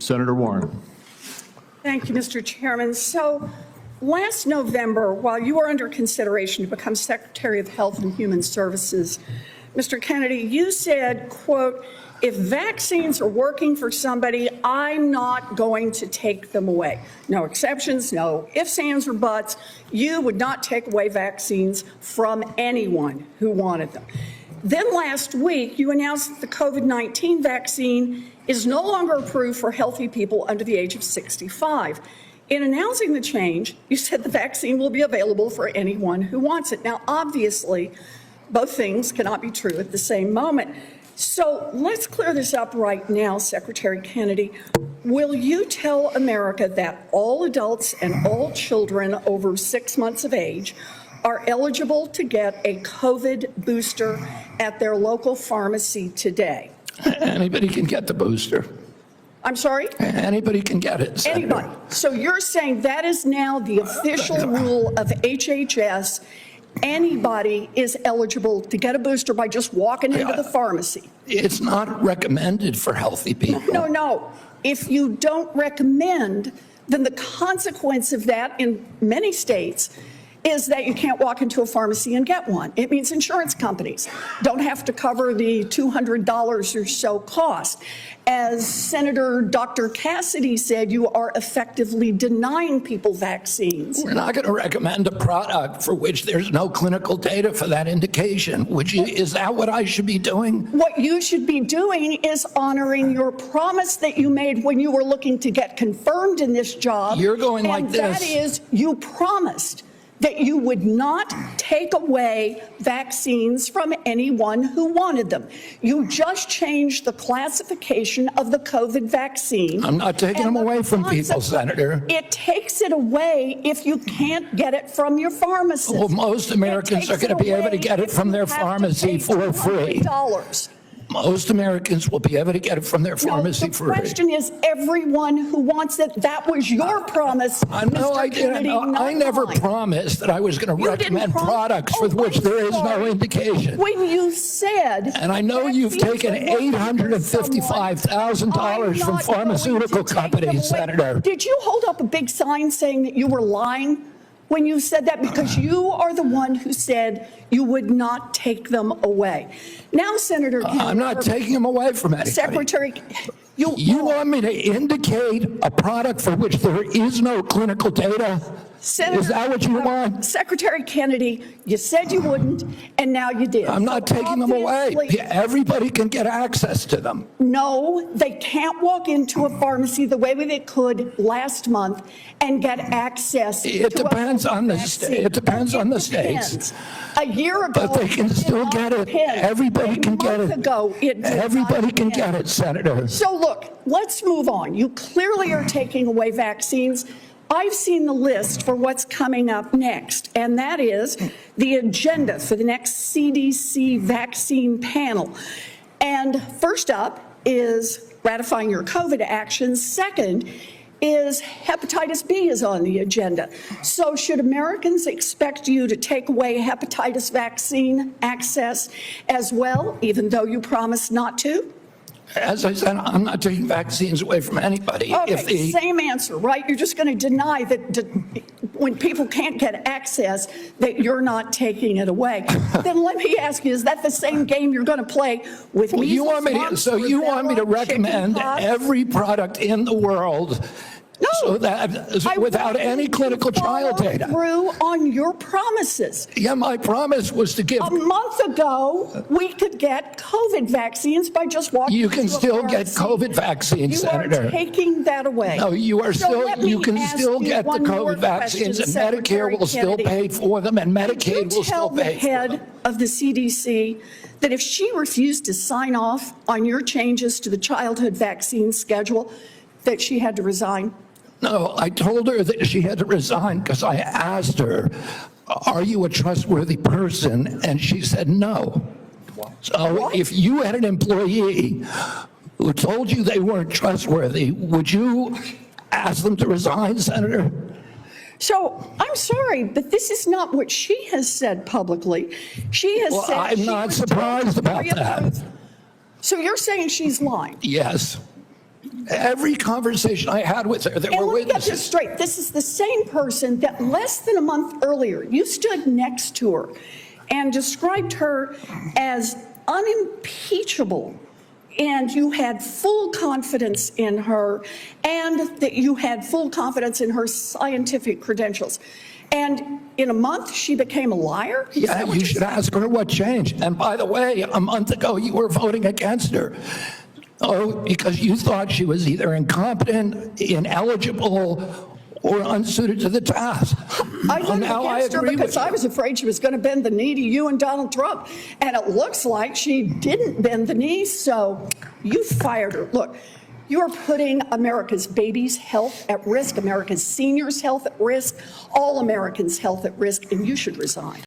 Senator Warren. Thank you, Mr. Chairman. So last November, while you were under consideration to become Secretary of Health and Human Services, Mr. Kennedy, you said, quote, if vaccines are working for somebody, I'm not going to take them away. No exceptions, no ifs, ands, or buts. You would not take away vaccines from anyone who wanted them. Then last week, you announced that the COVID-19 vaccine is no longer approved for healthy people under the age of 65. In announcing the change, you said the vaccine will be available for anyone who wants it. Now, obviously, both things cannot be true at the same moment. So let's clear this up right now, Secretary Kennedy. Will you tell America that all adults and all children over 6 months of age are eligible to get a COVID booster at their local pharmacy today? Anybody can get the booster. I'm sorry? Anybody can get it, Senator. Anybody. So you're saying that is now the official rule of HHS. Anybody is eligible to get a booster by just walking into the pharmacy. It's not recommended for healthy people. No. If you don't recommend, then the consequence of that in many states is that you can't walk into a pharmacy and get one. It means insurance companies don't have to cover the $200 or so cost. As Senator Dr. Cassidy said, you are effectively denying people vaccines. We're not going to recommend a product for which there's no clinical data for that indication. Is that what I should be doing? What you should be doing is honoring your promise that you made when you were looking to get confirmed in this job. You're going like this. And that is, you promised that you would not take away vaccines from anyone who wanted them. You just changed the classification of the COVID vaccine. I'm not taking them away from people, Senator. It takes it away if you can't get it from your pharmacist. Well, most Americans are going to be able to get it from their pharmacy for free. Most Americans will be able to get it from their pharmacy for free. The question is everyone who wants it. That was your promise, No, I didn't. I never promised that I was going to recommend products for which there is no indication. When you said... And I know you've taken $855,000 from pharmaceutical companies, Senator. Did you hold up a big sign saying that you were lying when you said that? Because you are the one who said you would not take them away. Now, Senator Kennedy, I'm not taking them away from anybody. Secretary, you want me to indicate a product for which there is no clinical data? Senator, is that what you want? Secretary Kennedy, you said you wouldn't, and now you did. I'm not taking them away. Everybody can get access to them. No, they can't walk into a pharmacy the way they could last month and get access. It depends on the state. It depends on the states. A year ago, but they can still get it. Everybody can get it. Everybody can get it, Senator. So look, let's move on. You clearly are taking away vaccines. I've seen the list for what's coming up next, and that is the agenda for the next CDC vaccine panel. And first up is ratifying your COVID actions. Second is hepatitis B is on the agenda. So should Americans expect you to take away hepatitis vaccine access as well, even though you promised not to? As I said, I'm not taking vaccines away from anybody. Okay, same answer, right? You're just going to deny that when people can't get access, that you're not taking it away. Then let me ask you, is that the same game you're going to play with me? You want me to recommend every product in the world? No, so that without any clinical trial data. Through on your promises. Yeah, my promise was to give. A month ago, we could get COVID vaccines by just walking. You can still get COVID vaccines, Senator. You are taking that away. No, you are still. You can still get the COVID vaccines, and Medicare will still pay for them, and Medicaid will still pay for them. Tell the head of the CDC that if she refused to sign off on your changes to the childhood vaccine schedule, that she had to resign. No, I told her that she had to resign because I asked her, are you a trustworthy person? And she said no. So if you had an employee who told you they weren't trustworthy, would you ask them to resign, Senator? So I'm sorry, but this is not what she has said publicly. She has said I'm not surprised about that. So you're saying she's lying? Yes. Every conversation I had with her, there And were let me get this witnesses. straight. This is the same person that less than a month earlier, you stood next to her and described her as unimpeachable, and you had full confidence in her, and that you had full confidence in her scientific credentials. And in a month, she became a liar? Is Yeah, that what you you're should saying? ask her what changed. And by the way, a month ago, you were voting against her. Oh, because you thought she was either incompetent, ineligible, or unsuited to the task. I voted Now I against her agree because with I you. was afraid she was going to bend the knee to you and Donald Trump. And it looks like she didn't bend the knee, so you fired her. Look, you're putting America's babies' health at risk, America's seniors' health at risk, all Americans' health at risk, and you should resign.